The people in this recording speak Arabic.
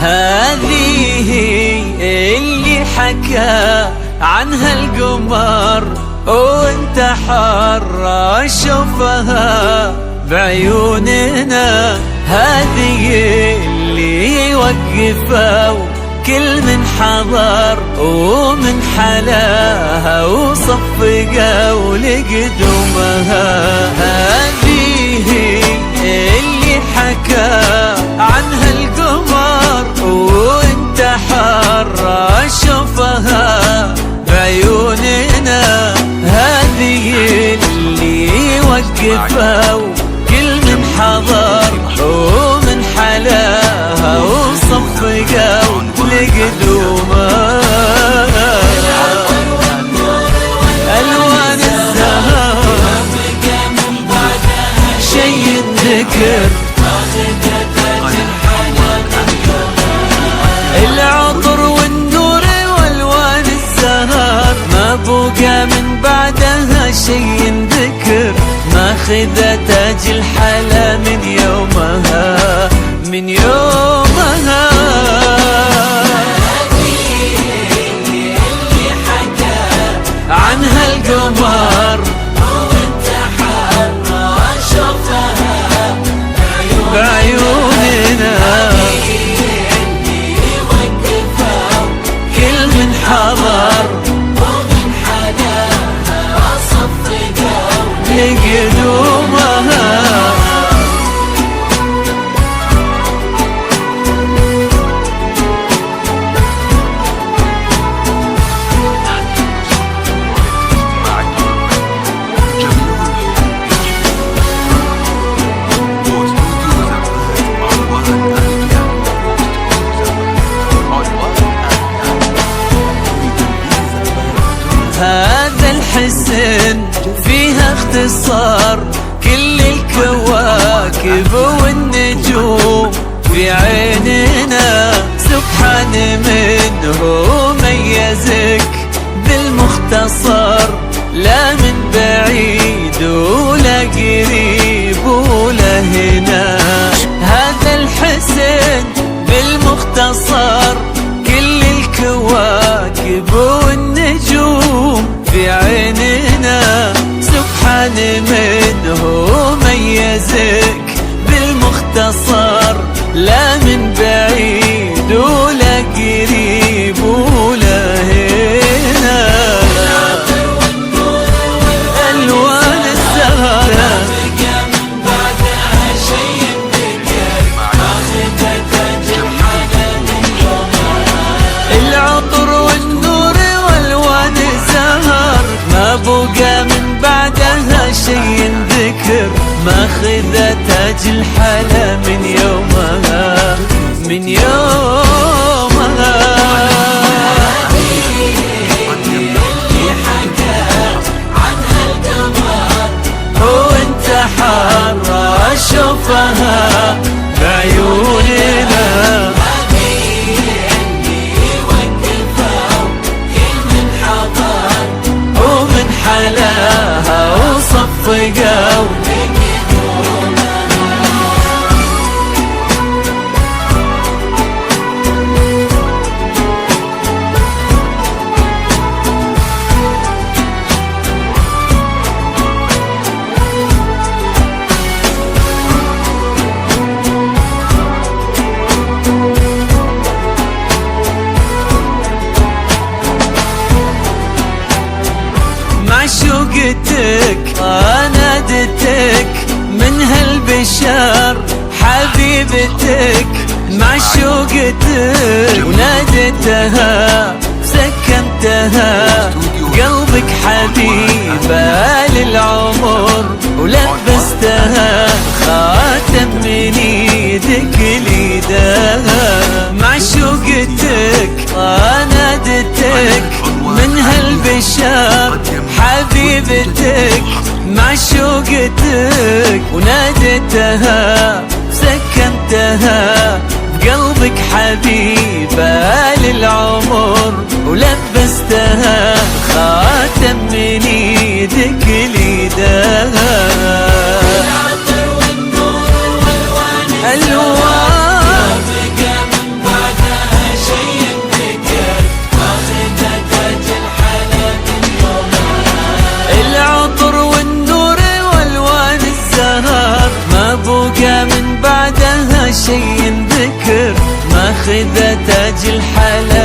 هذه اللي حكى عنها القمر وانت حر شوفها بعيوننا. هذه اللي وقفوا كل من حضر ومن حلاها وصفقوا لقدومها. هذه اللي حكى عنها القمر وانت حر شوفها بعيوننا. هذه اللي وقفوا كل من حضر ومن حلاها وصفقوا لقدومها. ألوان الزهر شي الذكر، العطر والنور والوان الزهر ما بقى من بعدها شي ذكر. ماخذة تاج الحلا من يومها من يومها. عنها القمر وانت حر شوفها بعيوننا. كل من حضر ومن حلاها صفقوا لقدومها. هذا الحسن فيها اختصار كل الكواكب والنجوم في عيننا. سبحان منه ميزك بالمختصر، لا من بعيد ولا قريب ولا هنا. هذا الحسن بالمختصر كل الكواكب والنجوم في عيننا. سبحان منه ميزك بالمختصر، لا من بعيد ولا قريب ولا هنا. ألوان الزهرة العطر والنور والوان الزهر ما بقى من بعدها شي ذكر. ماخذة تاج الحلا من يومها من يومها. وانت حر شوفها بعيوننا. ومن حلاها وصفقوا معشوقتك نادتك من هالبشر حبيبتك. معشوقتك ونادتها سكنتها قلبك حبيبة للعمر ولبستها خاتم من ايدك ليدها. معشوقتك نادتك من هالبشر حبيبتك. معشوقتك ونادتها سكنتها بقلبك حبيبة للعمر ولبستها خاتم من ايدك ليدها. الوان شي ذكر ماخذ تاج الحلا